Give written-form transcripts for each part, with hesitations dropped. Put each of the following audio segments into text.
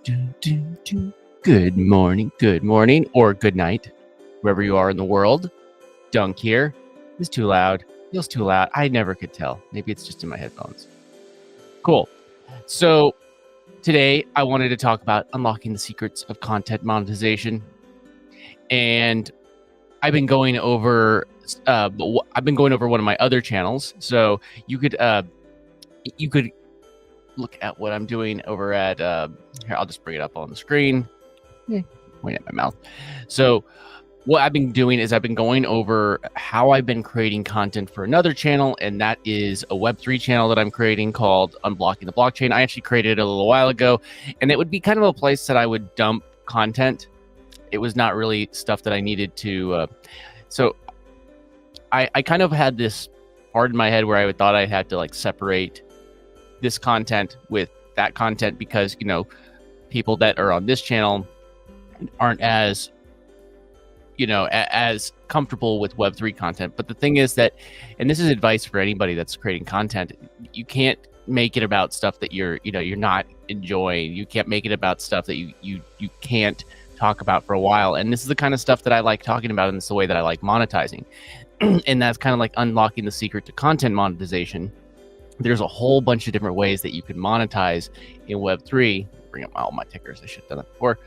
Good morning, or good night, wherever you are in the world. Dunk here. It's too loud. Feels too loud. I never could tell. Maybe it's just in my headphones. Cool. So today I wanted to talk about unlocking the secrets of content monetization, and I've been going over one of my other channels. So you could look at what I'm doing over at here. I'll just bring it up on the screen. Point at my mouth. So what I've been doing is I've been going over how I've been creating content for another channel, and that is a Web3 channel that I'm creating called Unblocking the Blockchain. I actually created it a little while ago, and it would be kind of a place that I would dump content. It was not really stuff that I needed to. So I kind of had this part in my head where I thought I had to like separate this content with that content, because people that are on this channel aren't as as comfortable with Web3 content. But the thing is that, and this is advice for anybody that's creating content, you can't make it about stuff that you're not enjoying. You can't make it about stuff that you can't talk about for a while. And this is the kind of stuff that I like talking about, and it's the way that I like monetizing. And that's kind of like unlocking the secret to content monetization. There's a whole bunch of different ways that you can monetize in Web3. Bring up all my tickers. I should have done that before.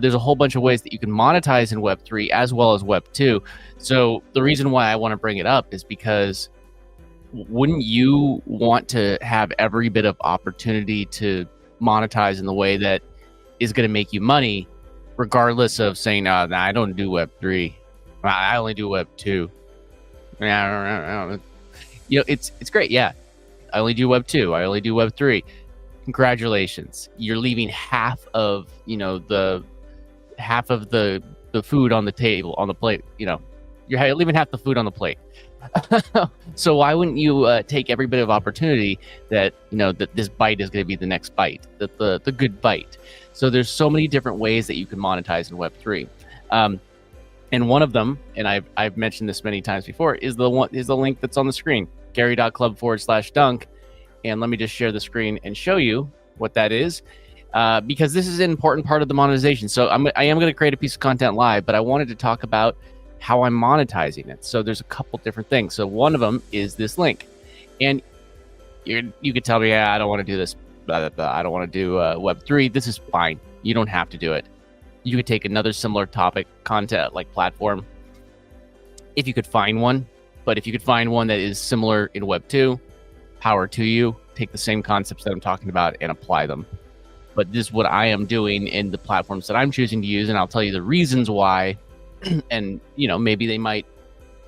There's a whole bunch of ways that you can monetize in Web3 as well as Web2. So the reason why I want to bring it up is because wouldn't you want to have every bit of opportunity to monetize in the way that is going to make you money, regardless of saying, nah, I don't do Web3. I only do Web2. It's great. Yeah. I only do Web2. I only do Web3. Congratulations. You're leaving half of, the food on the table, on the plate. You're leaving half the food on the plate. So why wouldn't you take every bit of opportunity that, that this bite is going to be the next bite, the good bite. So there's so many different ways that you can monetize in Web3. And one of them, and I've mentioned this many times before, is the link that's on the screen. Gary.club/dunk. And let me just share the screen and show you what that is, because this is an important part of the monetization. So I am going to create a piece of content live, but I wanted to talk about how I'm monetizing it. So there's a couple different things. So one of them is this link, and you could tell me, I don't want to do this. Blah, blah, blah. I don't want to do Web3. This is fine. You don't have to do it. You could take another similar topic content like platform, if you could find one. But if you could find one that is similar in Web2, power to you. Take the same concepts that I'm talking about and apply them. But this is what I am doing in the platforms that I'm choosing to use, and I'll tell you the reasons why. And maybe they might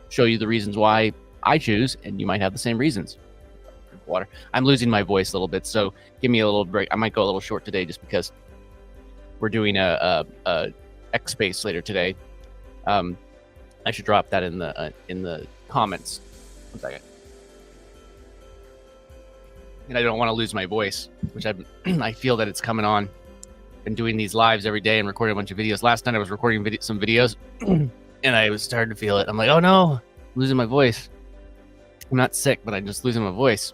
show you the reasons why I choose, and you might have the same reasons. Water. I'm losing my voice a little bit, so give me a little break. I might go a little short today just because we're doing a X Space later today. I should drop that in the comments. 1 second. And I don't want to lose my voice, which I feel that it's coming on. Been doing these lives every day and recording a bunch of videos. Last night I was recording some videos, and I was starting to feel it. I'm like, oh no, losing my voice. I'm not sick, but I'm just losing my voice.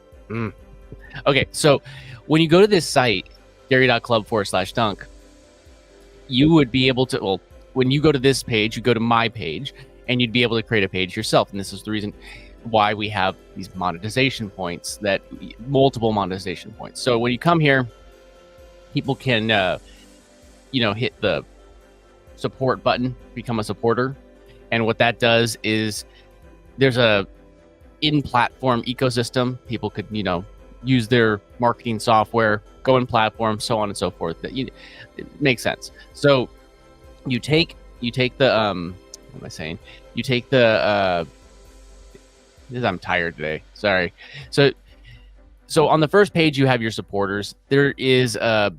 Okay, so when you go to this site, Gary.club/dunk, you would be able to, well, when you go to this page, you go to my page, and you'd be able to create a page yourself. And this is the reason why we have these monetization points, multiple monetization points. So when you come here, people can, hit the support button, become a supporter. And what that does is there's a in-platform ecosystem. People could, use their marketing software, go in platform, so on and so forth. It makes sense. So you take the, what am I saying? You take the, I'm tired today. Sorry. So on the first page, you have your supporters. There is a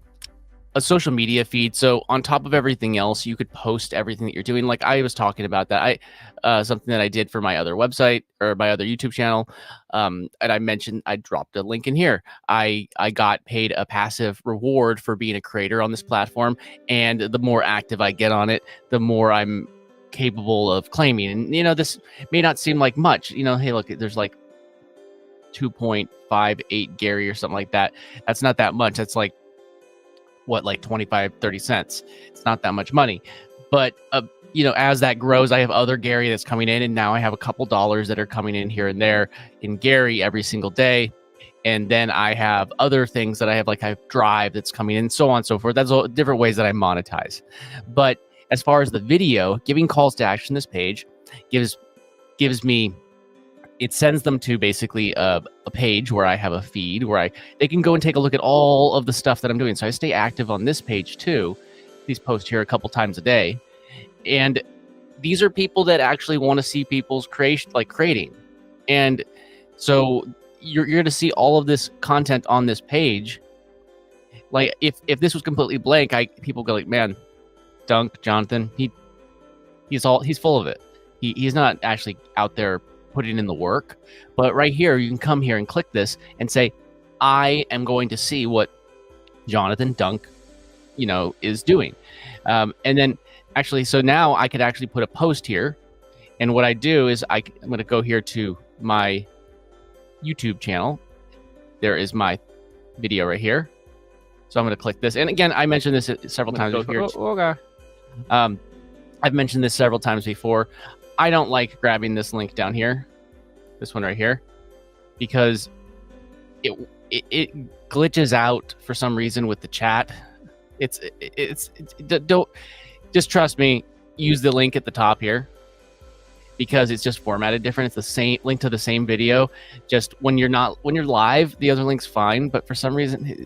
social media feed. So on top of everything else, you could post everything that you're doing. Like I was talking about that. Something that I did for my other website or my other YouTube channel. And I mentioned, I dropped a link in here. I got paid a passive reward for being a creator on this platform. And the more active I get on it, the more I'm capable of claiming. And this may not seem like much. Hey, look, there's like 2.58 Gary or something like that. That's not that much. That's like what, like 25, 30 cents. It's not that much money. But, you know, as that grows, I have other Gary that's coming in, and now I have a couple dollars that are coming in here and there in Gary every single day. And then I have other things that I have, like I have Drive that's coming in, so on and so forth. That's all different ways that I monetize. But as far as the video, giving calls to action, this page gives me, it sends them to basically a page where I have a feed where they can go and take a look at all of the stuff that I'm doing. So I stay active on this page too. These posts here a couple times a day. And these are people that actually want to see people's creation, like creating. And so you're going to see all of this content on this page. Like if this was completely blank, people go like, man, Jonathan, he's full of it. He's not actually out there putting in the work. But right here, you can come here and click this and say, I am going to see what Jonathan Dunk, you know, is doing. And then actually, so now I could actually put a post here. And what I do is I'm going to go here to my YouTube channel. There is my video right here. So I'm going to click this. And again, I mentioned this several times before. Okay. I've mentioned this several times before. I don't like grabbing this link down here, this one right here, because it glitches out for some reason with the chat. Don't just trust me. Use the link at the top here, because it's just formatted different. It's the same link to the same video. Just when you're live, the other link's fine, but for some reason,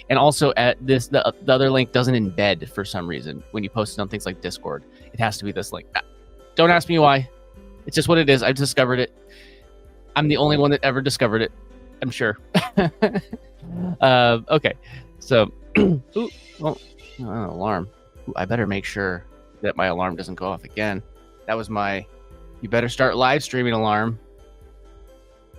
and also at this, the other link doesn't embed for some reason when you post it on things like Discord. It has to be this link. Don't ask me why. It's just what it is. I've discovered it. I'm the only one that ever discovered it, I'm sure. Okay, so ooh, oh, an alarm. Ooh, I better make sure that my alarm doesn't go off again. That was my you better start live streaming alarm,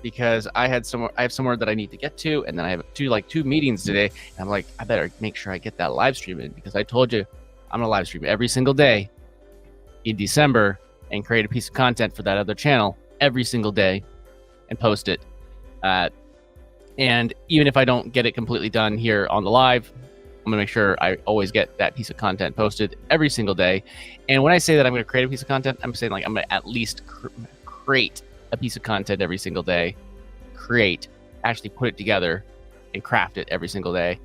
because I have somewhere that I need to get to, and then I have two meetings today, and I'm like, I better make sure I get that live stream in, because I told you I'm gonna live stream every single day in December and create a piece of content for that other channel every single day and post it. And even if I don't get it completely done here on the live, I'm gonna make sure I always get that piece of content posted every single day. And when I say that I'm gonna create a piece of content, I'm saying like I'm gonna at least create a piece of content every single day, actually put it together and craft it every single day,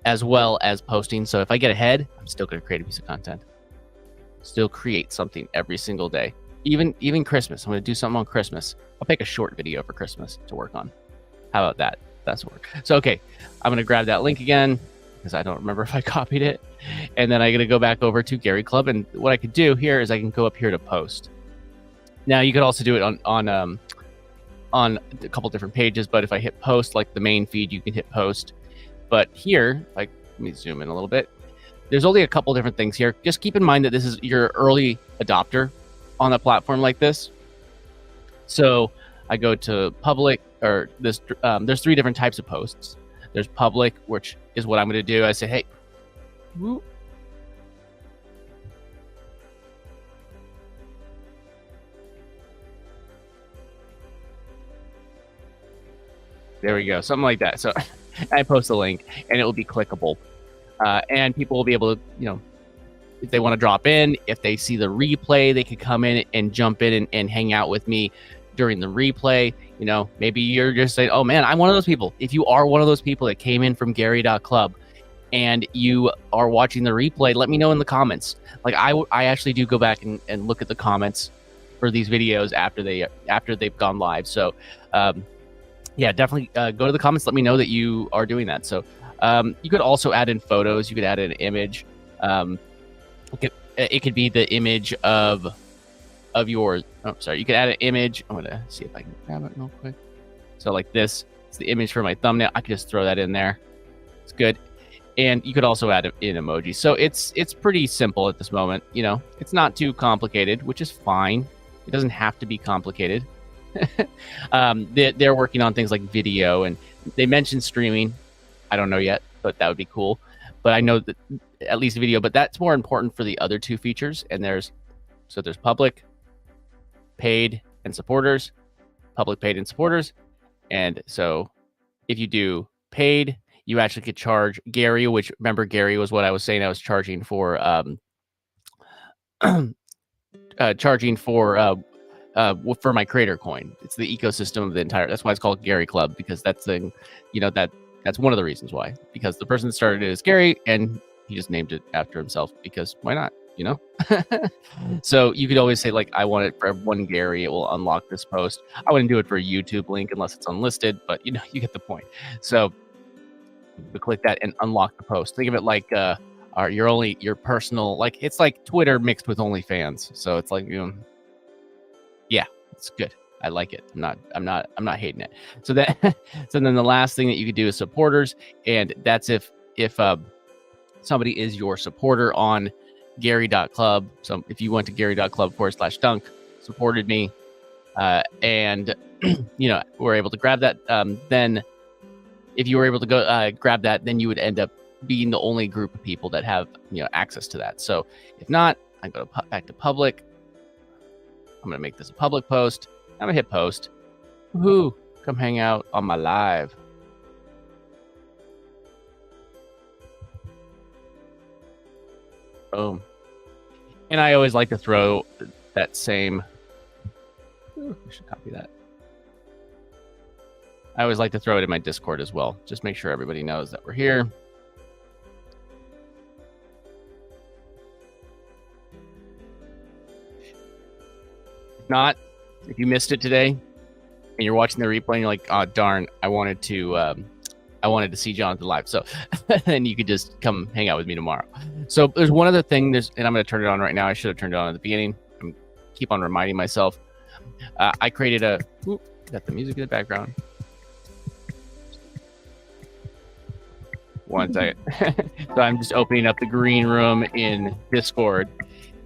as well as posting. So if I get ahead, I'm still gonna create a piece of content, still create something every single day. Even Christmas, I'm gonna do something on Christmas. I'll pick a short video for Christmas to work on. How about that? That's work. So, okay, I'm gonna grab that link again, because I don't remember if I copied it. And then I'm gonna go back over to Gary Club. And what I could do here is I can go up here to post. Now you could also do it on a couple different pages, but if I hit post, like the main feed, you can hit post. But here, like, let me zoom in a little bit. There's only a couple different things here. Just keep in mind that this is your early adopter on a platform like this. So I go to public, or this. There's 3 different types of posts. There's public, which is what I'm going to do. I say, hey, whoop. There we go, something like that. So I post a link, and it will be clickable, and people will be able to, you know, if they want to drop in, if they see the replay, they could come in and jump in and hang out with me during the replay. You know, maybe you're just saying, oh man, I'm one of those people. If you are one of those people that came in from Gary.club and you are watching the replay, let me know in the comments. Like I actually do go back and look at the comments for these videos after they've gone live. So yeah, definitely go to the comments. Let me know that you are doing that. So you could also add in photos. You could add in an image. It could be the image of yours. Oh, sorry. You could add an image. I'm gonna see if I can grab it real quick. So like this, it's the image for my thumbnail. I could just throw that in there. It's good. And you could also add in emojis. So it's pretty simple at this moment. You know, it's not too complicated, which is fine. It doesn't have to be complicated. They're working on things like video, and they mentioned streaming. I don't know yet, but that would be cool. But I know that at least video, but that's more important for the other 2 features. And there's public, paid, and supporters, public, paid, and supporters. And so if you do paid, you actually could charge Gary, which remember Gary was what I was saying I was charging for for my creator coin. It's the ecosystem of the entire, that's why it's called Gary Club, because that's the, that's one of the reasons why, because the person that started it is Gary and he just named it after himself because why not, So you could always say like, I want it for 1 Gary, it will unlock this post. I wouldn't do it for a YouTube link unless it's unlisted, but you get the point. So you click that and unlock the post. Think of it like your personal, like it's like Twitter mixed with OnlyFans. So it's like, yeah, it's good. I like it. I'm not hating it. So so then the last thing that you could do is supporters, and that's if somebody is your supporter on Gary.club. So if you went to Gary.club/dunk, supported me, and were able to grab that, then if you were able to go grab that, then you would end up being the only group of people that have access to that. So if not, I go back to public. I'm gonna make this a public post. I'm gonna hit post. Woohoo! Come hang out on my live. Boom. And I always like to throw that same. Ooh, I should copy that. I always like to throw it in my Discord as well. Just make sure everybody knows that we're here. Not, if you missed it today and you're watching the replay and you're like, oh darn, I wanted to see Jonathan live. So then you could just come hang out with me tomorrow. So there's one other thing, and I'm going to turn it on right now. I should have turned it on at the beginning. I keep on reminding myself. I created got the music in the background. One second. So I'm just opening up the green room in Discord.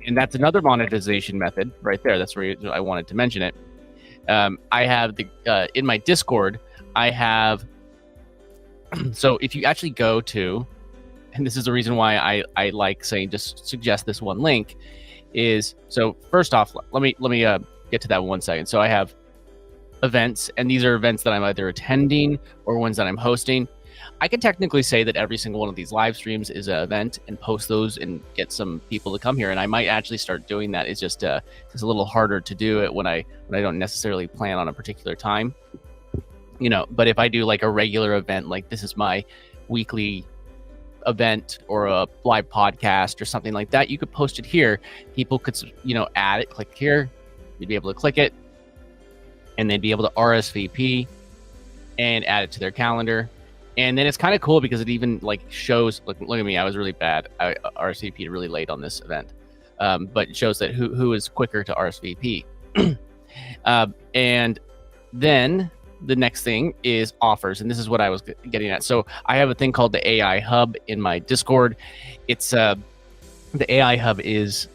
And that's another monetization method right there. That's where I wanted to mention it. I have in my Discord, I have, so if you actually go to, and this is the reason why I like saying, just suggest this one link is, so first off, let me get to that 1 second. So I have events, and these are events that I'm either attending or ones that I'm hosting. I can technically say that every single one of these live streams is an event and post those and get some people to come here. And I might actually start doing that. It's just a little harder to do it when I don't necessarily plan on a particular time, but if I do like a regular event, like this is my weekly event or a live podcast or something like that, you could post it here. People could, add it, click here, you'd be able to click it and they'd be able to RSVP and add it to their calendar. And then it's kind of cool because it even like shows, look at me, I was really bad. I RSVP'd really late on this event, but it shows that who is quicker to RSVP. And then the next thing is offers. And this is what I was getting at. So I have a thing called the AI Hub in my Discord. It's the AI Hub is,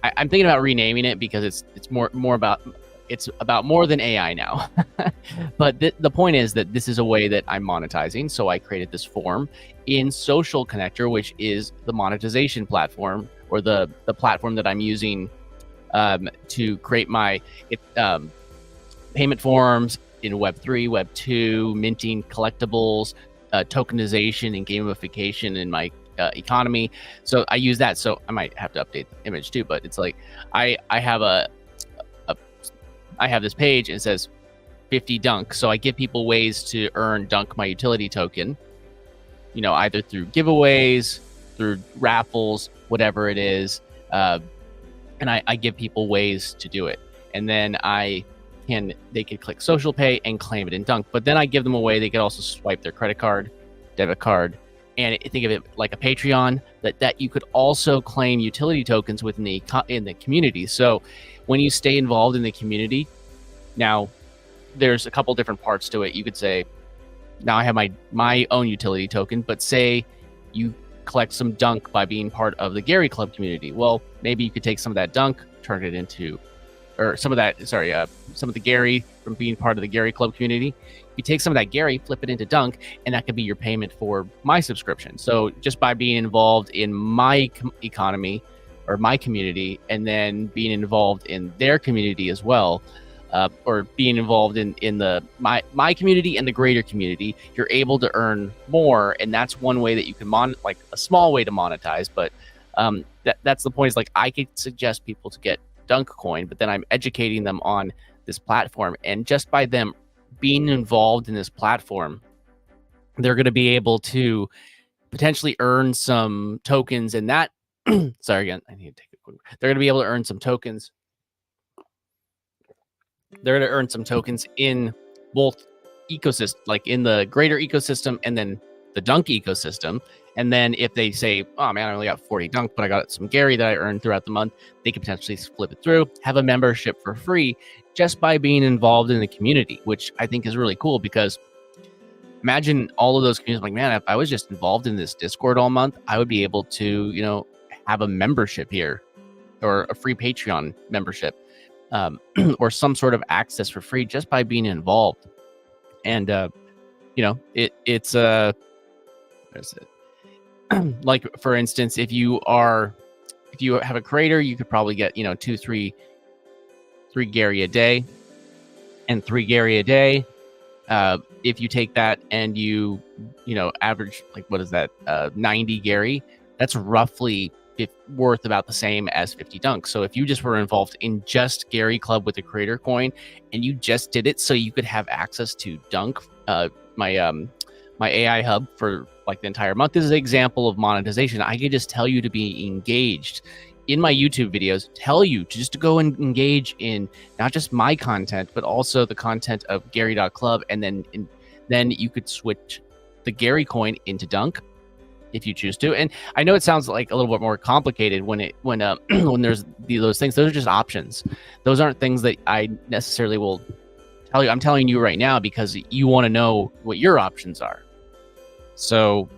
I'm thinking about renaming it because it's more about, it's about more than AI now. But the point is that this is a way that I'm monetizing. So I created this form in Social Connector, which is the monetization platform, or the platform that I'm using to create my payment forms in Web3, Web2, minting collectibles, tokenization and gamification in my economy. So I use that. So I might have to update the image too, but it's like I have this page and it says 50 dunk. So I give people ways to earn dunk, my utility token, either through giveaways, through raffles, whatever it is. And I give people ways to do it. And then they could click social pay and claim it in dunk. But then I give them a way they could also swipe their credit card, debit card, and think of it like a Patreon, that you could also claim utility tokens within in the community. So when you stay involved in the community, now there's a couple different parts to it. You could say, now I have my own utility token, but say you collect some dunk by being part of the Gary Club community. Well, maybe you could take some of that dunk, turn it into, or some of the Gary from being part of the Gary Club community. You take some of that Gary, flip it into dunk, and that could be your payment for my subscription. So just by being involved in my economy or my community, and then being involved in their community as well, or being involved in the my community and the greater community, you're able to earn more, and that's one way that you can like a small way to monetize. But that's the point. Is like I could suggest people to get Dunk Coin, but then I'm educating them on this platform, and just by them being involved in this platform, they're going to be able to potentially earn some tokens, and that sorry again, I need to take a quick. They're going to be able to earn some tokens. They're going to earn some tokens in both ecosystem, like in the greater ecosystem and then the Dunk ecosystem. And then if they say, oh man, I only got 40 Dunk, but I got some Gary that I earned throughout the month, they can potentially flip it through, have a membership for free just by being involved in the community, which I think is really cool. Because imagine all of those communities, like, man, if I was just involved in this Discord all month, I would be able to, you know, have a membership here, or a free Patreon membership, or some sort of access for free just by being involved. And you know, it's where's it? Like, for instance, if you have a creator, you could probably get, you know, 3 Gary a day, and 3 Gary a day. If you take that and you know, average, like, what is that, 90 Gary, that's roughly worth about the same as 50 Dunk. So if you just were involved in just Gary Club with the creator coin, and you just did it so you could have access to Dunk, my AI hub for like the entire month, this is an example of monetization. I could just tell you to be engaged in my YouTube videos, tell you to just go and engage in not just my content, but also the content of Gary.club. And then you could switch the Gary coin into Dunk if you choose to. And I know it sounds like a little bit more complicated when there's those things. Those are just options. Those aren't things that I necessarily will tell you. I'm telling you right now because you want to know what your options are. So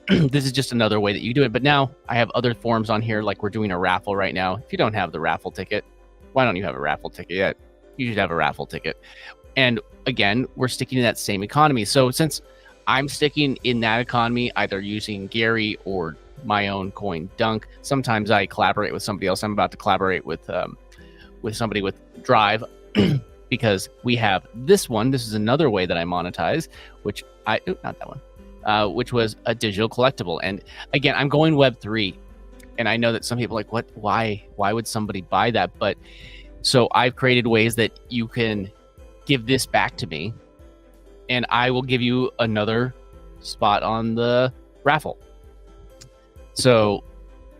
this is just another way that you do it. But now I have other forms on here, like we're doing a raffle right now. If you don't have the raffle ticket, why don't you have a raffle ticket yet? You should have a raffle ticket. And again, we're sticking to that same economy. So since I'm sticking in that economy, either using Gary or my own coin Dunk, sometimes I collaborate with somebody else. I'm about to collaborate with somebody with Drive because we have this one. This is another way that I monetize, which not that one, which was a digital collectible. And again, I'm going Web3, and I know that some people are like, what? Why would somebody buy that? But so I've created ways that you can give this back to me, and I will give you another spot on the raffle. So,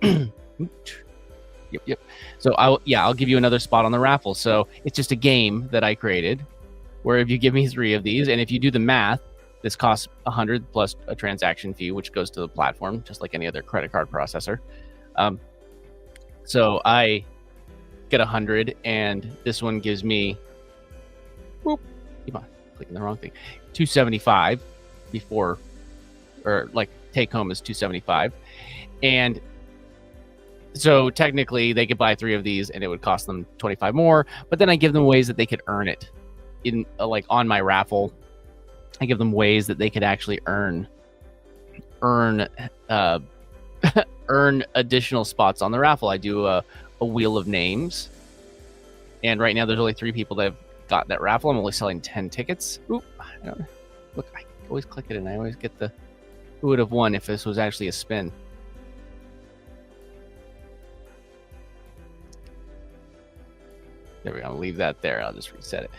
yep. So I'll give you another spot on the raffle. So it's just a game that I created, where if you give me 3 of these, and if you do the math, this costs 100 plus a transaction fee, which goes to the platform, just like any other credit card processor. So I get 100, and this one gives me, whoop, keep on clicking the wrong thing, 275 before, or like take home is 275. And so technically they could buy 3 of these and it would cost them 25 more, but then I give them ways that they could earn it in like on my raffle. I give them ways that they could actually earn additional spots on the raffle. I do a wheel of names, and right now there's only 3 people that have got that raffle. I'm only selling 10 tickets. Oop, I always click it and I always get the who would have won if this was actually a spin. There we go. I'll leave that there. I'll just reset it.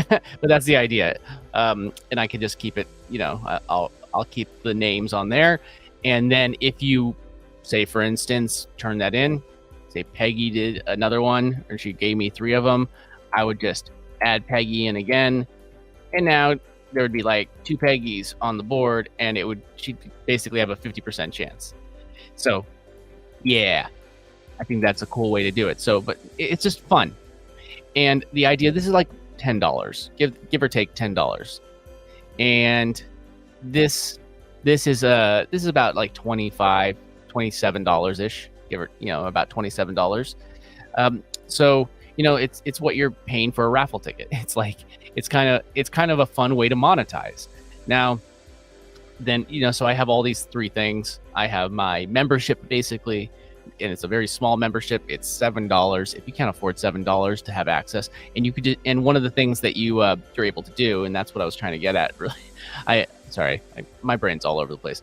But that's the idea. And I can just keep it, you know, I'll keep the names on there. And then if you say, for instance, turn that in, say Peggy did another one, or she gave me 3 of them, I would just add Peggy in again. And now there would be like 2 Peggys on the board, and she'd basically have a 50% chance. So yeah, I think that's a cool way to do it. So, but it's just fun. And the idea, this is like $10, give or take $10. And this is about like $25, $27 ish, about $27. So, you know, it's what you're paying for a raffle ticket. It's like, it's kind of a fun way to monetize. Now, then, you know, so I have all these 3 things. I have my membership, basically, and it's a very small membership. It's $7 if you can't afford $7 to have access. And you could and one of the things that you're able to do, and that's what I was trying to get at, really. My brain's all over the place.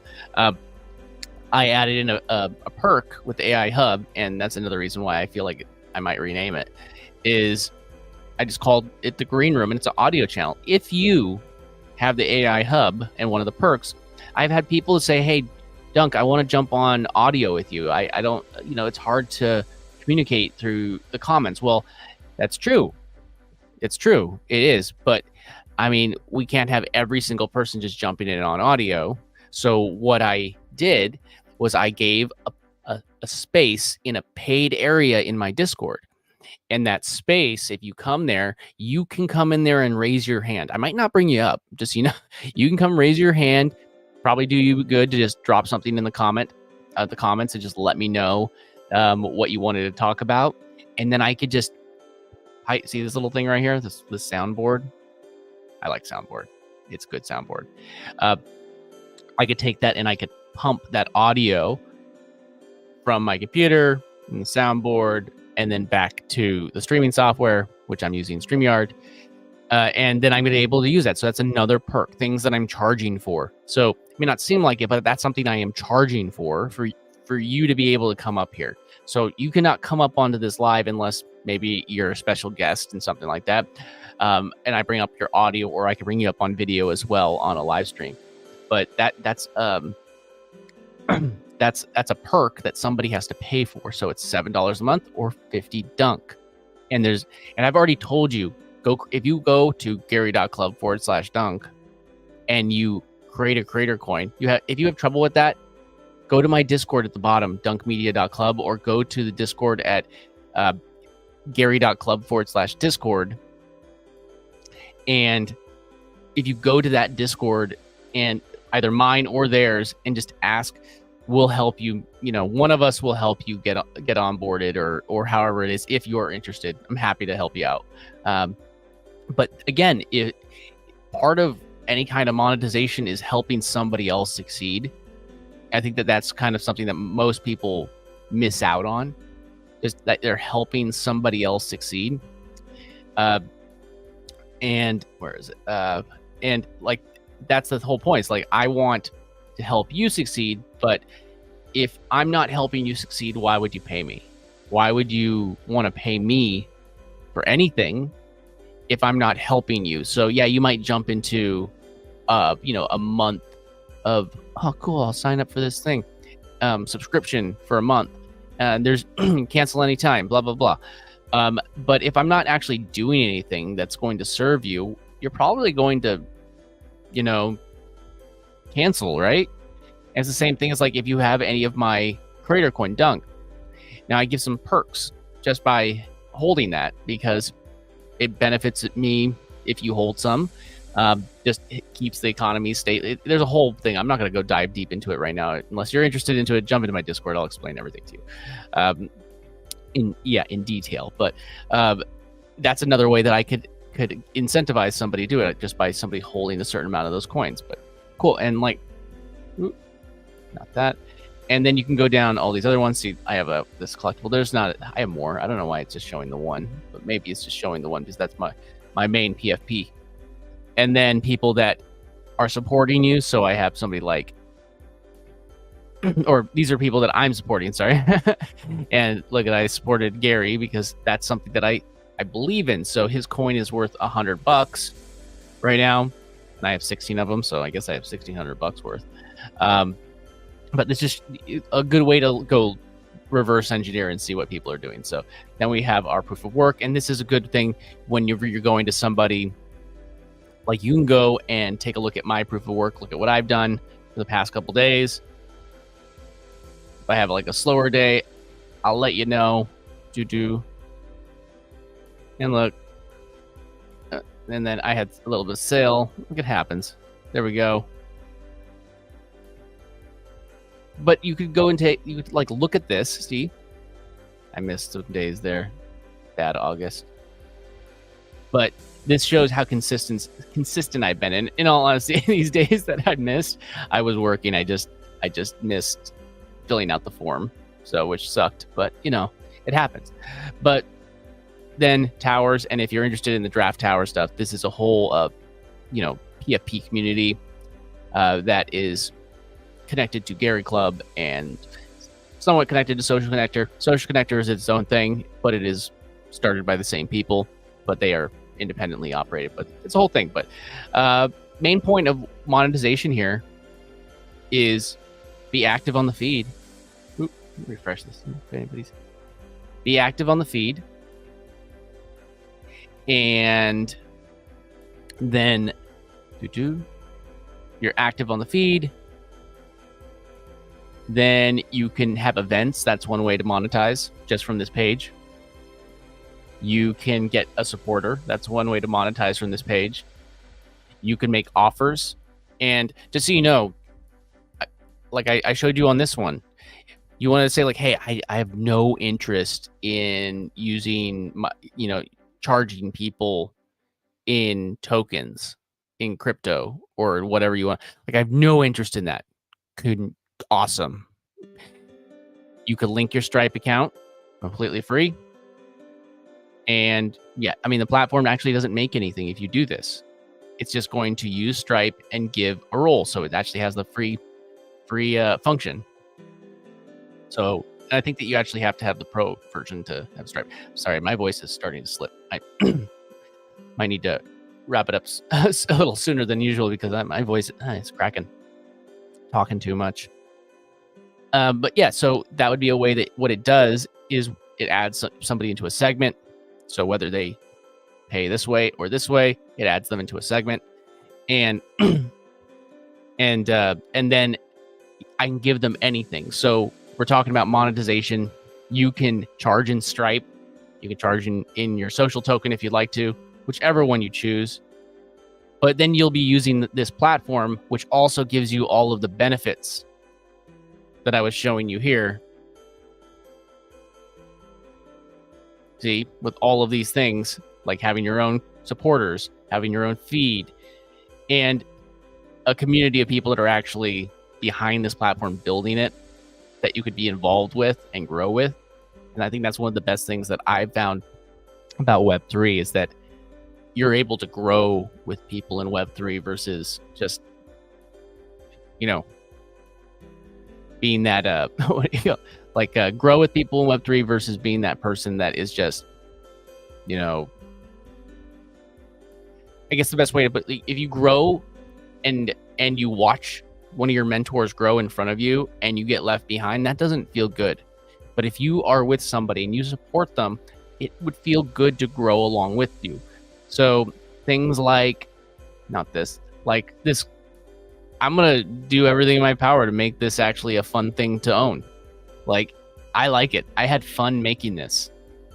I added in a perk with the AI Hub, and that's another reason why I feel like I might rename it, is I just called it the Green Room, and it's an audio channel. If you have the AI Hub and one of the perks, I've had people say, hey, Dunk, I want to jump on audio with you. I don't, it's hard to communicate through the comments. Well, that's true. It's true. It is. But I mean, we can't have every single person just jumping in on audio. So what I did was I gave a space in a paid area in my Discord. And that space, if you come there, you can come in there and raise your hand. I might not bring you up, just, you can come raise your hand. Probably do you good to just drop something in the comments and just let me know what you wanted to talk about. And then I could just, see this little thing right here, this soundboard. I like soundboard. It's good soundboard. I could take that and I could pump that audio from my computer and the soundboard and then back to the streaming software, which I'm using StreamYard. And then I'm going to be able to use that. So that's another perk, things that I'm charging for. So it may not seem like it, but that's something I am charging for you to be able to come up here. So you cannot come up onto this live unless maybe you're a special guest and something like that. And I bring up your audio, or I can bring you up on video as well on a live stream. But that's a perk that somebody has to pay for. So it's $7 a month or 50 Dunk. And I've already told you, if you go to gary.club/dunk and you create a creator coin, if you have trouble with that, go to my Discord at the bottom, dunkmedia.club, or go to the Discord at gary.club/Discord. And if you go to that Discord and either mine or theirs and just ask, we'll help you, one of us will help you get onboarded or however it is. If you're interested, I'm happy to help you out. But again, part of any kind of monetization is helping somebody else succeed. I think that's kind of something that most people miss out on, is that they're helping somebody else succeed. And where is it? And like, that's the whole point. It's like, I want to help you succeed, but if I'm not helping you succeed, why would you pay me? Why would you want to pay me for anything if I'm not helping you? So yeah, you might jump into, a month of, oh, cool, I'll sign up for this thing, subscription for a month. There's cancel anytime, blah, blah, blah. But if I'm not actually doing anything that's going to serve you, you're probably going to, cancel, right? And it's the same thing as like if you have any of my creator coin Dunk. Now I give some perks just by holding that, because it benefits me if you hold some. Just it keeps the economy stable. There's a whole thing. I'm not going to go dive deep into it right now. Unless you're interested into it, jump into my Discord. I'll explain everything to you in detail. But that's another way that I could incentivize somebody to do it, just by somebody holding a certain amount of those coins. But cool. And like, not that. And then you can go down all these other ones. See, I have this collectible. I have more. I don't know why it's just showing the one, but maybe it's just showing the one because that's my main PFP. And then people that are supporting you. So I have somebody like, or these are people that I'm supporting, sorry. And look, I supported Gary because that's something that I believe in. So his coin is worth $100 right now. And I have 16 of them. So I guess I have $1,600 worth. But it's just a good way to go reverse engineer and see what people are doing. So then we have our proof of work. And this is a good thing when you're going to somebody, like you can go and take a look at my proof of work, look at what I've done for the past couple days. If I have like a slower day, I'll let you know. And look, and then I had a little bit of sale. Look, it happens. There we go. But you could go and you could like look at this. See, I missed some days there. Bad August. But this shows how consistent I've been. And in all honesty, these days that I missed, I was working. I just missed filling out the form. so which sucked, but you know, it happens. But then towers, and if you're interested in the draft tower stuff, this is a whole you know, PFP community that is connected to Gary Club and somewhat connected to Social Connector. Social Connector is its own thing, but it is started by the same people, but they are independently operated. But it's a whole thing. But main point of monetization here is be active on the feed. Oop, refresh this if anybody's. Be active on the feed, and then you're active on the feed. Then you can have events. That's one way to monetize just from this page. You can get a supporter. That's one way to monetize from this page. You can make offers. And just so you know, like I showed you on this one, you want to say like, hey, I have no interest in using my, you know, charging people in tokens, in crypto, or whatever you want. Like, I have no interest in that. Awesome. You could link your Stripe account completely free. And yeah, I mean, the platform actually doesn't make anything if you do this. It's just going to use Stripe and give a role. So it actually has the free function. So I think that you actually have to have the pro version to have Stripe. Sorry, my voice is starting to slip. I might need to wrap it up a little sooner than usual because my voice is cracking, talking too much. But yeah, so that would be a way that what it does is it adds somebody into a segment. So whether they pay this way or this way, it adds them into a segment, and and then I can give them anything. So we're talking about monetization. You can charge in Stripe. You can charge in your social token if you'd like to, whichever one you choose. But then you'll be using this platform, which also gives you all of the benefits that I was showing you here. See, with all of these things, like having your own supporters, having your own feed, and a community of people that are actually behind this platform building it, that you could be involved with and grow with. And I think that's one of the best things that I've found about Web3 is that you're able to grow with people in Web3 versus just, you know, being that grow with people in Web3 versus being that person that is just, you know, I guess the best way to put, if you grow and you watch one of your mentors grow in front of you and you get left behind, that doesn't feel good. But if you are with somebody and you support them, it would feel good to grow along with you. So things like, like this, I'm going to do everything in my power to make this actually a fun thing to own. Like, I like it. I had fun making this.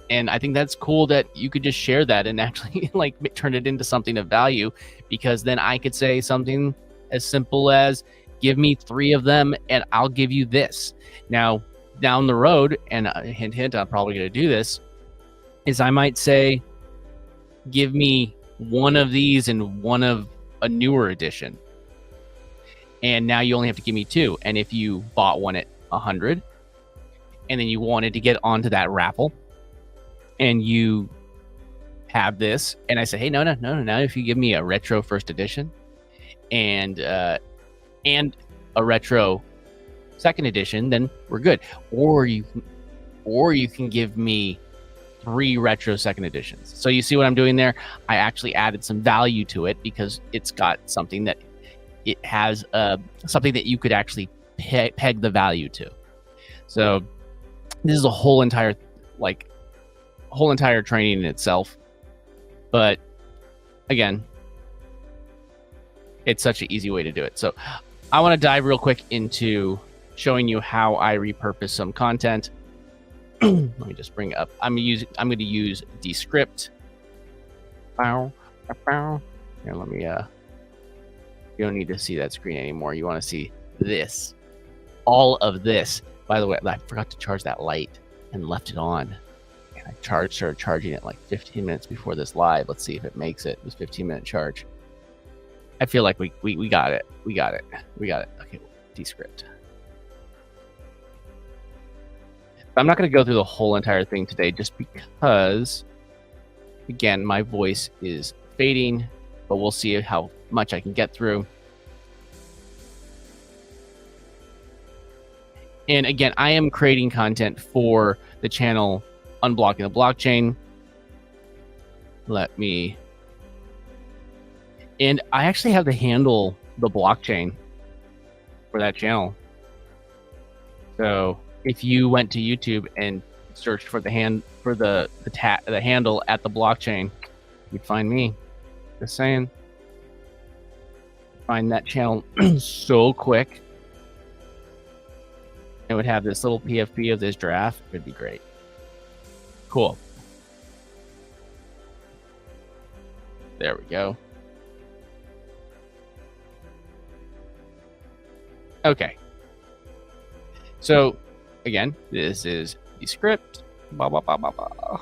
And I think that's cool that you could just share that and actually like turn it into something of value, because then I could say something as simple as, give me 3 of them and I'll give you this. Now, down the road, and hint, I'm probably going to do this, is I might say, give me 1 of these and 1 of a newer edition. And now you only have to give me 2. And if you bought one at 100 and then you wanted to get onto that raffle and you have this, and I say, hey, no, if you give me a retro first edition and a retro second edition, then we're good. Or you can give me 3 retro second editions. So you see what I'm doing there? I actually added some value to it because it's got something that it has something that you could actually peg the value to. So this is a whole entire training in itself. But again, it's such an easy way to do it. So I want to dive real quick into showing you how I repurpose some content. Let me just bring it up. I'm going to use DESCRIPT. Here, let me you don't need to see that screen anymore. You want to see this. All of this. By the way, I forgot to charge that light and left it on. And I started charging it like 15 minutes before this live. Let's see if it makes it. It was 15-minute charge. I feel like we got it. We got it. Okay, DESCRIPT. I'm not going to go through the whole entire thing today just because, again, my voice is fading, but we'll see how much I can get through. And again, I am creating content for the channel Unblocking the Blockchain. And I actually have to handle the blockchain for that channel. So if you went to YouTube and searched for the handle at the blockchain, you'd find me. Just saying. Find that channel so quick. It would have this little PFP of this draft. It'd be great. Cool. There we go. Okay. So again, this is DESCRIPT. Blah, blah, blah, blah, blah.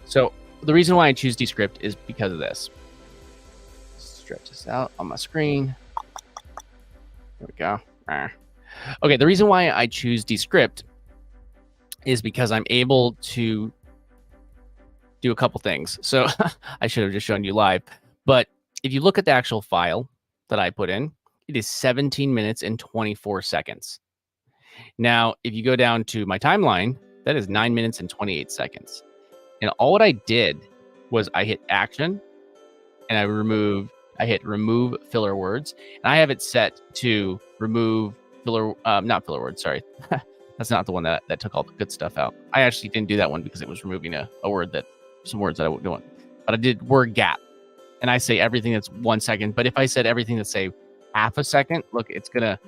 So the reason why I choose DESCRIPT is because of this. Stretch this out on my screen. There we go. Okay, the reason why I choose DESCRIPT is because I'm able to do a couple things. So I should have just shown you live. But if you look at the actual file that I put in, it is 17 minutes and 24 seconds. Now, if you go down to my timeline, that is 9 minutes and 28 seconds. And all what I did was I hit action and I hit remove filler words, and I have it set to remove filler, not filler words, sorry. That's not the one that took all the good stuff out. I actually didn't do that one because it was removing a word some words that I wouldn't want. But I did word gap, and I say everything that's 1 second. But if I said everything that's say half a second, look, it's gonna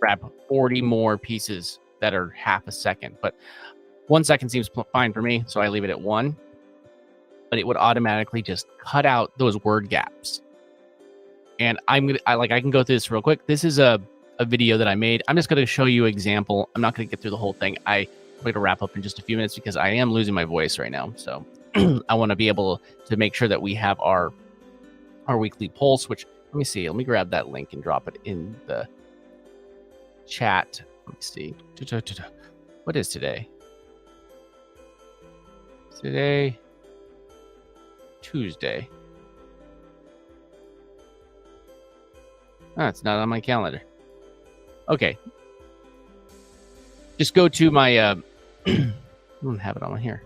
grab 40 more pieces that are half a second. But 1 second seems fine for me, so I leave it at 1. But it would automatically just cut out those word gaps. And I can go through this real quick. This is a video that I made. I'm just going to show you an example. I'm not going to get through the whole thing. I'm going to wrap up in just a few minutes because I am losing my voice right now. So I want to be able to make sure that we have our weekly pulse, which, let me see. Let me grab that link and drop it in the chat. Let me see. What is today? Today, Tuesday. Oh, it's not on my calendar. Okay. Just go to my, I don't have it on here.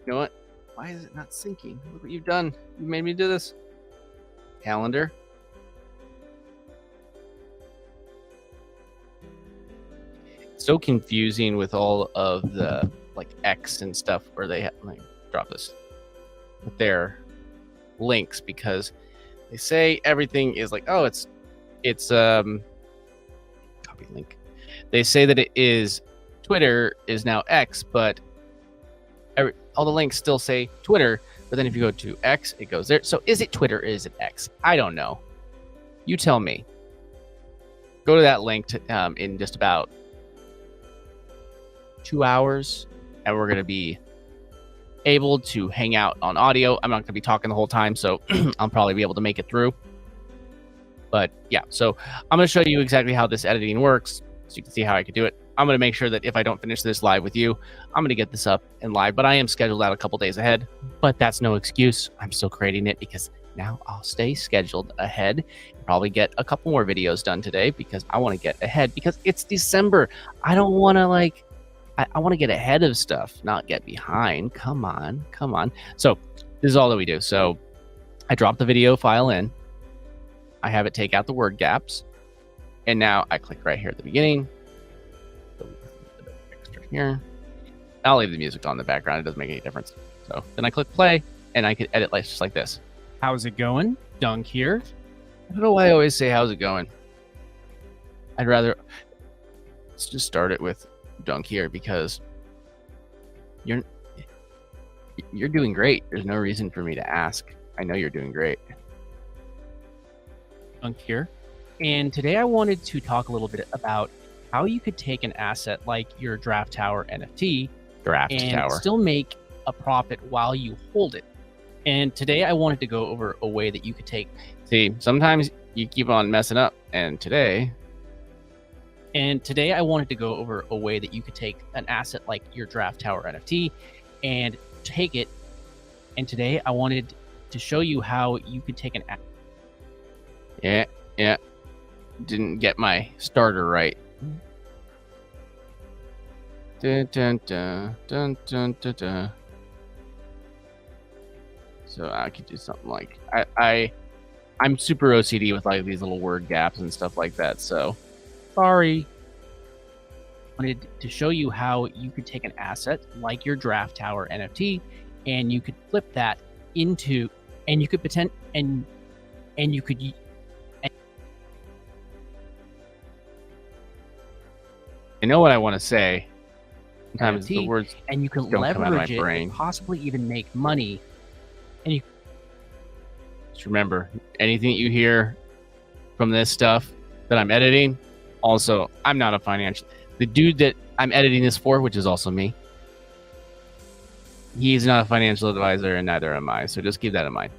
You know what? Why is it not syncing? Look what you've done. You made me do this. Calendar. It's so confusing with all of the like X and stuff where they have, like, drop this with their links, because they say everything is like, oh, it's copy link. They say that it is Twitter is now X, but all the links still say Twitter. But then if you go to X, it goes there. So is it Twitter or is it X? I don't know. You tell me. Go to that link to, in just about 2 hours, and we're going to be able to hang out on audio. I'm not going to be talking the whole time, so I'll probably be able to make it through. But yeah, so I'm going to show you exactly how this editing works so you can see how I could do it. I'm going to make sure that if I don't finish this live with you, I'm going to get this up and live, but I am scheduled out a couple days ahead. But that's no excuse. I'm still creating it because now I'll stay scheduled ahead and probably get a couple more videos done today because I want to get ahead because it's December. I don't want to like, I want to get ahead of stuff, not get behind. Come on, come on. So this is all that we do. So I drop the video file in. I have it take out the word gaps. And now I click right here at the beginning. Extra here. I'll leave the music on in the background. It doesn't make any difference. So then I click play and I can edit like just like this. How's it going? Dunk here. I don't know why I always say how's it going. I'd rather, let's just start it with Dunk here because you're doing great. There's no reason for me to ask. I know you're doing great. Dunk here. And today I wanted to talk a little bit about how you could take an asset like your Draft Tower NFT and still make a profit while you hold it. And today I wanted to go over a way that you could take. See, sometimes you keep on messing up, and today And today I wanted to go over a way that you could take an asset like your Draft Tower NFT and take it. And today I wanted to show you how you could take an asset. Yeah. Didn't get my starter right. Dun, dun, dun, dun, dun, dun, dun. So I could do something like I'm super OCD with like these little word gaps and stuff like that. So sorry. I wanted to show you how you could take an asset like your Draft Tower NFT and you could flip that into, and you could pretend, and you could. I know what I want to say. Sometimes the words and you can leverage it and possibly even make money. And you just remember, anything that you hear from this stuff that I'm editing, also, I'm not a financial. The dude that I'm editing this for, which is also me, he's not a financial advisor, and neither am I. So just keep that in mind.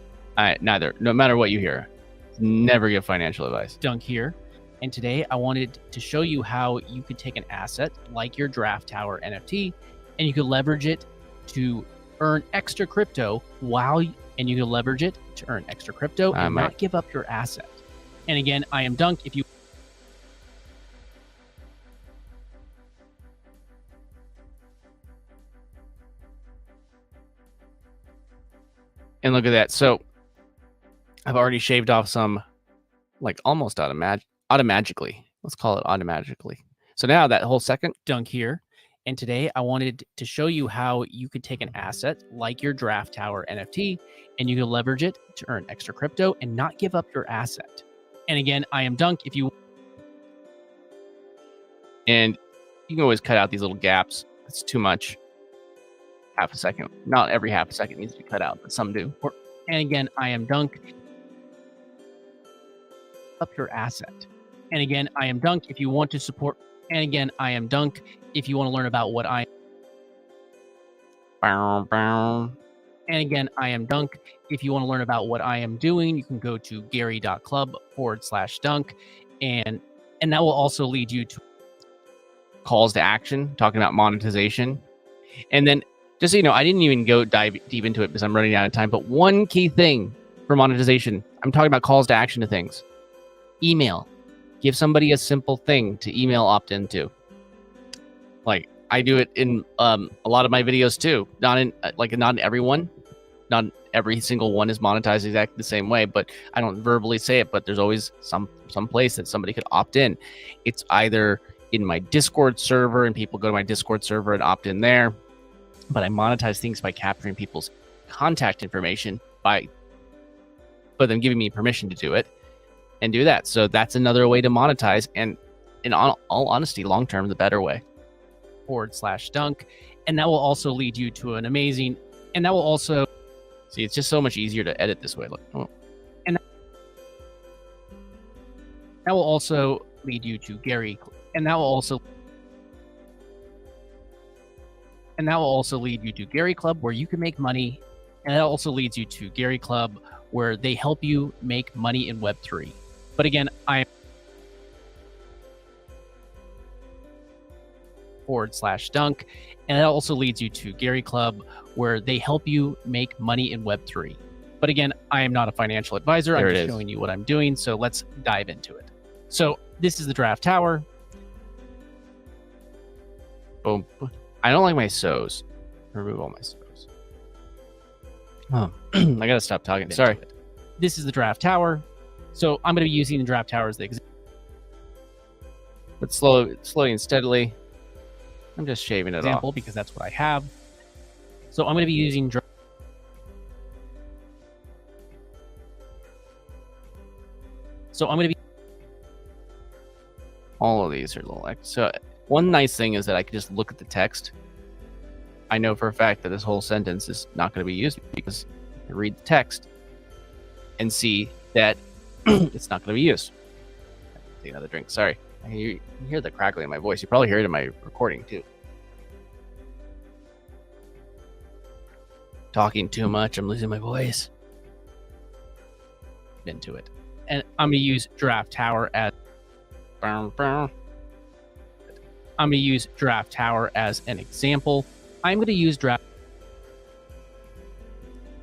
No matter what you hear, never give financial advice. Dunk here. And today I wanted to show you how you could take an asset like your Draft Tower NFT and you could leverage it to earn extra crypto and you can leverage it to earn extra crypto and not give up your asset. And again, I am Dunk. If you and look at that. So I've already shaved off some, like almost automatically. Let's call it automatically. So now that whole second dunk here. And today I wanted to show you how you could take an asset like your Draft Tower NFT and you can leverage it to earn extra crypto and not give up your asset. And again, I am Dunk. And you can always cut out these little gaps. It's too much. Half a second. Not every half a second needs to be cut out, but some do. And again, I am Dunk. Up your asset. And again, I am Dunk. If you want to support, and again, I am Dunk. If you want to learn about what I and again, I am Dunk. If you want to learn about what I am doing, you can go to gary.club/dunk. And that will also lead you to calls to action, talking about monetization. And then just so you know, I didn't even go dive deep into it because I'm running out of time. But one key thing for monetization, I'm talking about calls to action to things. Email. Give somebody a simple thing to email opt into. Like I do it in a lot of my videos too. Not in everyone. Not every single one is monetized exactly the same way, but I don't verbally say it, but there's always some place that somebody could opt in. It's either in my Discord server and people go to my Discord server and opt in there. But I monetize things by capturing people's contact information by them giving me permission to do it and do that. So that's another way to monetize. And in all honesty, long term, the better way. /dunk. And that will also lead you to an amazing, and that will also see, it's just so much easier to edit this way. Look. Oh. And that will also lead you to Gary. And that will also lead you to Gary Club, where you can make money. And that also leads you to Gary Club, where they help you make money in Web3. But again, I'm /dunk. And that also leads you to Gary Club, where they help you make money in Web3. But again, I am not a financial advisor. I'm just showing you what I'm doing. So let's dive into it. So this is the Draft Tower. Boom. I don't like my so's. Remove all my so's. Oh, I gotta stop talking. Sorry. This is the Draft Tower. So I'm going to be using the Draft Tower as the example. But slowly and steadily. I'm just shaving it off because that's what I have. So I'm going to be using all of these are little. So one nice thing is that I can just look at the text. I know for a fact that this whole sentence is not going to be used because I read the text and see that it's not going to be used. Take another drink. Sorry. You hear the crackling in my voice. You probably hear it in my recording too. Talking too much. I'm losing my voice. Into it. And I'm going to use Draft Tower as I'm going to use Draft Tower as an example. I'm going to use Draft.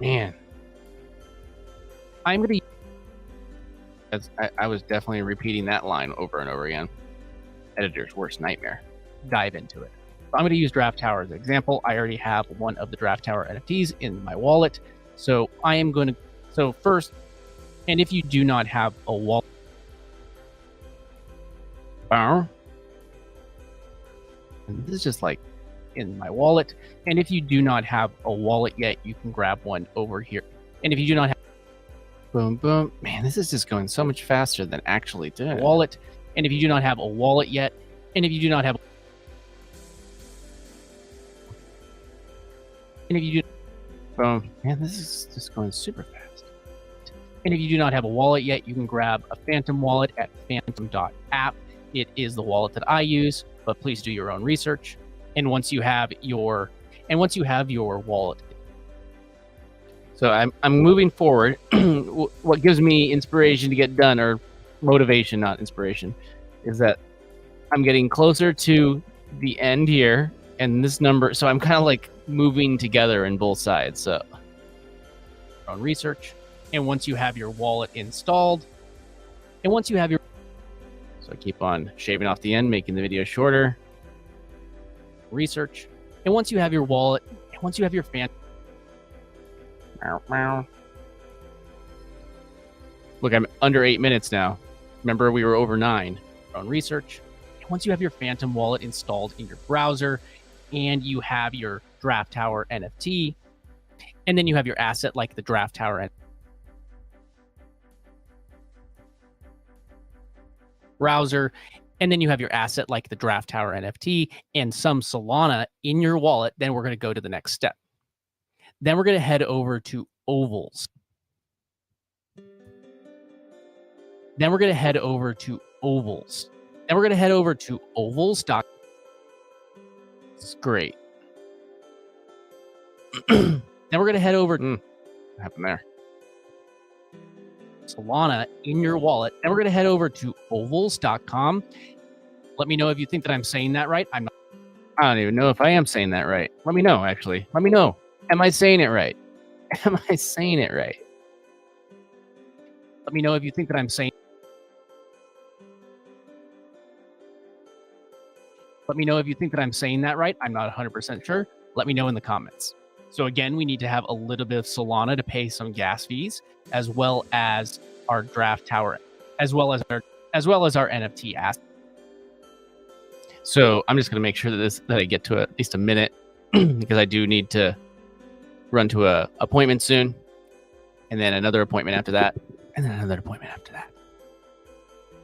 Man, I'm going to. I was definitely repeating that line over and over again. Editor's worst nightmare. Dive into it. So I'm going to use Draft Tower as an example. I already have one of the Draft Tower NFTs in my wallet. So I am going to. So first, and if you do not have a wallet. And this is just like in my wallet. And if you do not have a wallet yet, you can grab one over here. And if you do not have, boom, boom, man, this is just going so much faster than actually doing wallet. And if you do not have a wallet yet, and if you do not have, and if you do, boom, man, this is just going super fast. And if you do not have a wallet yet, you can grab a Phantom wallet at phantom.app. It is the wallet that I use, but please do your own research. And once you have your wallet, so I'm moving forward. What gives me inspiration to get done, or motivation, not inspiration, is that I'm getting closer to the end here, and this number. So I'm kind of like moving together in both sides. So your own research, and once you have your wallet installed, and once you have your So I keep on shaving off the end, making the video shorter. Research. And once you have your wallet, and once you have your Look, I'm under 8 minutes now. Remember, we were over 9. On research. And once you have your Phantom wallet installed in your browser, and you have your Draft Tower NFT, and then you have your asset like the Draft Tower browser, and then you have your asset like the Draft Tower NFT and some Solana in your wallet, then we're going to go to the next step. Then we're going to head over to Ovals. Then we're going to head over to Ovals. Then we're going to head over to Ovals. It's great. Then we're going to head over. What happened there? Solana in your wallet. Then we're going to head over to ovals.com. Let me know if you think that I'm saying that right. I don't even know if I am saying that right. Let me know, actually. Let me know. Am I saying it right? Am I saying it right? Let me know if you think that I'm saying. Let me know if you think that I'm saying that right. I'm not 100% sure. Let me know in the comments. So again, we need to have a little bit of Solana to pay some gas fees, as well as our Draft Tower, as well as our NFT asset. So I'm just going to make sure that I get to at least a minute because I do need to run to a appointment soon, and then another appointment after that, and then another appointment after that.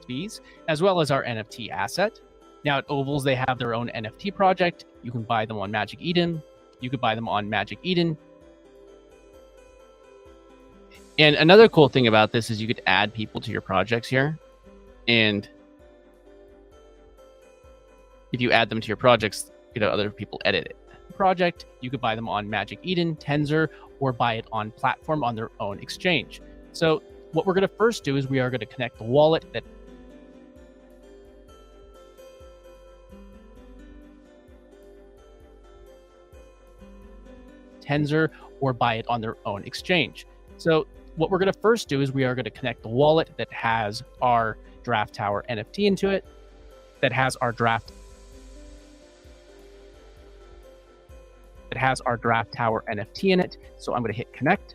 Fees, as well as our NFT asset. Now at Ovals, they have their own NFT project. You can buy them on Magic Eden. You could buy them on Magic Eden. And another cool thing about this is you could add people to your projects here. And if you add them to your projects, other people edit it. Project, you could buy them on Magic Eden, Tensor, or buy it on platform on their own exchange. So what we're going to first do is we are going to connect the wallet that Tensor, or buy it on their own exchange. So what we're going to first do is we are going to connect the wallet that has our Draft Tower NFT into it, that has our Draft Tower NFT in it. So I'm going to hit connect,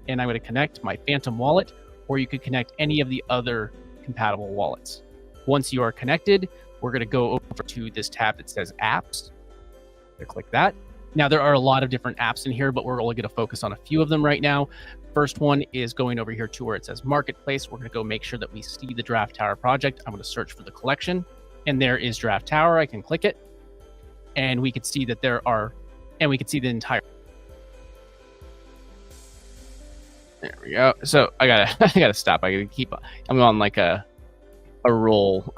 and I'm going to connect my Phantom wallet, or you could connect any of the other compatible wallets. Once you are connected, we're going to go over to this tab that says apps. I'm going to click that. Now, there are a lot of different apps in here, but we're only going to focus on a few of them right now. First one is going over here to where it says Marketplace. We're going to go make sure that we see the Draft Tower project. I'm going to search for the collection, and there is Draft Tower. I can click it, and we can see that there are, and we can see the entire. There we go. So I gotta stop. I gotta keep. I'm on like a roll,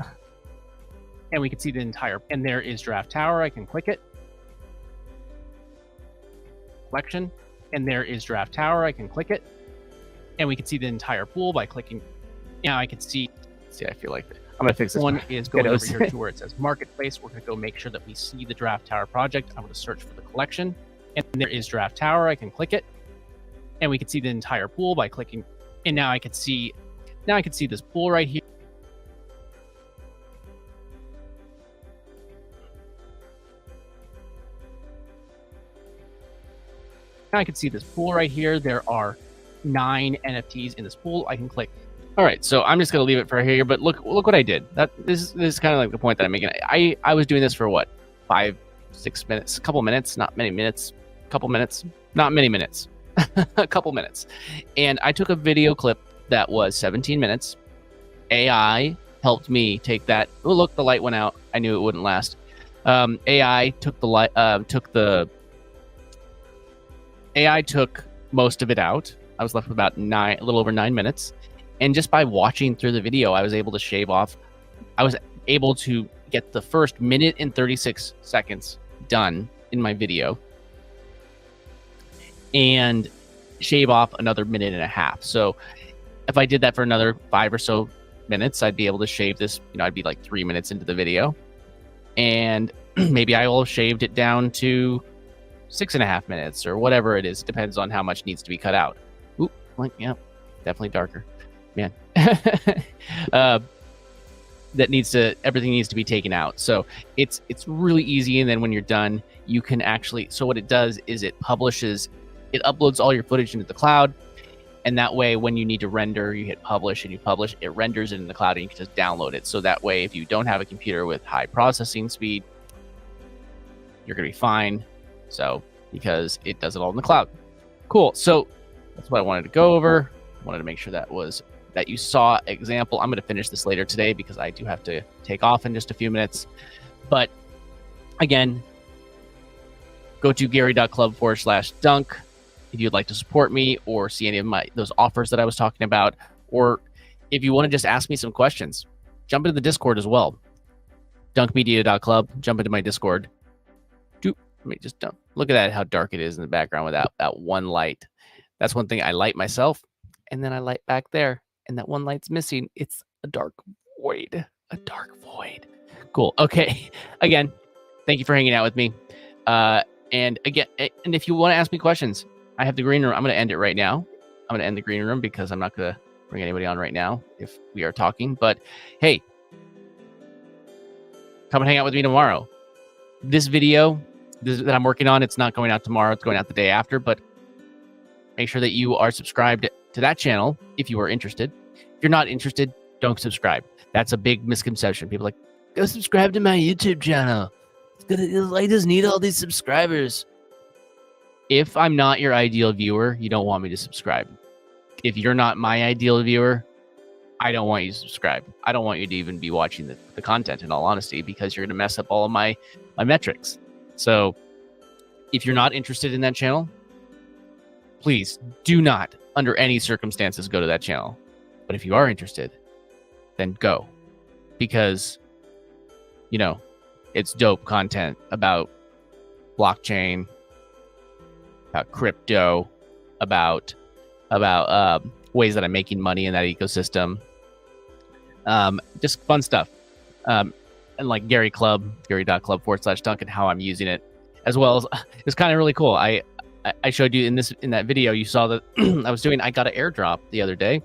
and we can see the entire. And there is Draft Tower. I can click it. Collection, and there is Draft Tower. I can click it, and we can see the entire pool by clicking. Now I can see. I feel like I'm gonna fix this one is going over kiddos. here to where it says marketplace. We're going to go make sure that we see the Draft Tower project. I'm going to search for the collection, and there is Draft Tower. I can click it, and we can see the entire pool by clicking. And now I can see this pool right here. Now I can see this pool right here. There are 9 NFTs in this pool. I can click. All right, so I'm just gonna leave it for here. But look what I did. This is kind of like the point that I'm making. I was doing this for what, 5-6 minutes, a couple minutes, not many minutes, couple minutes, not many minutes, a couple minutes, and I took a video clip that was 17 minutes. AI helped me take that. Oh, look, the light went out. I knew it wouldn't last. AI took the light. AI took most of it out. I was left with about a little over 9 minutes. And just by watching through the video, I was able to shave off. I was able to get the first 1 and 36 seconds done in my video and shave off another 1.5 minutes. So if I did that for another 5 or so minutes, I'd be able to shave this, I'd be like 3 minutes into the video. And maybe I will have shaved it down to 6.5 minutes or whatever it is. It depends on how much needs to be cut out. Oop, yeah, definitely darker, man. Everything needs to be taken out. So it's really easy. And then when you're done, you can actually, so what it does is it uploads all your footage into the cloud. And that way, when you need to render, you hit publish and you publish, it renders it in the cloud and you can just download it. So that way, if you don't have a computer with high processing speed, you're going to be fine. So, because it does it all in the cloud. Cool. So that's what I wanted to go over. I wanted to make sure that you saw example. I'm going to finish this later today because I do have to take off in just a few minutes. But again, go to gary.club/dunk if you'd like to support me or see any of those offers that I was talking about, or if you want to just ask me some questions, jump into the Discord as well. dunkmedia.club, jump into my Discord. Let me just dump. Look at that, how dark it is in the background without that one light. That's one thing I light myself, and then I light back there, and that one light's missing. It's a dark void. A dark void. Cool. Okay. Again, thank you for hanging out with me. And if you want to ask me questions, I have the green room. I'm going to end it right now. I'm going to end the green room because I'm not going to bring anybody on right now if we are talking. But hey, come and hang out with me tomorrow. This video that I'm working on, it's not going out tomorrow. It's going out the day after. But make sure that you are subscribed to that channel if you are interested. If you're not interested, don't subscribe. That's a big misconception. People are like, go subscribe to my YouTube channel. I just need all these subscribers. If I'm not your ideal viewer, you don't want me to subscribe. If you're not my ideal viewer, I don't want you to subscribe. I don't want you to even be watching the content, in all honesty, because you're going to mess up all of my metrics. So if you're not interested in that channel, please do not, under any circumstances, go to that channel. But if you are interested, then go. Because, it's dope content about blockchain, about crypto, about ways that I'm making money in that ecosystem. Just fun stuff. And like gary.club/dunk, and how I'm using it, as well as it's kind of really cool. I showed you in that video, you saw that I got an airdrop the other day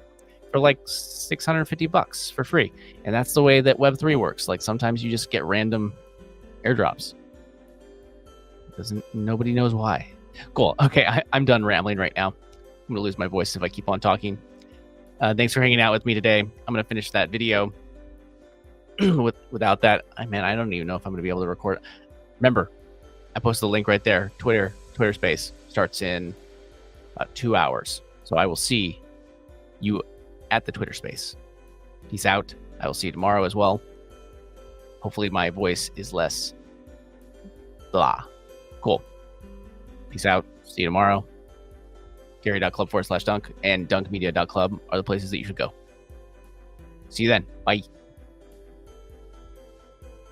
for like $650 for free. And that's the way that Web3 works. Like sometimes you just get random airdrops. Nobody knows why. Cool. Okay, I'm done rambling right now. I'm gonna lose my voice if I keep on talking. Thanks for hanging out with me today. I'm gonna finish that video. Without that, I don't even know if I'm gonna be able to record. Remember, I posted the link right there. Twitter Space starts in about 2 hours. So I will see you at the Twitter Space. Peace out. I will see you tomorrow as well. Hopefully my voice is less blah. Cool. Peace out. See you tomorrow. Gary.club/dunk and dunkmedia.club are the places that you should go. See you then. Bye.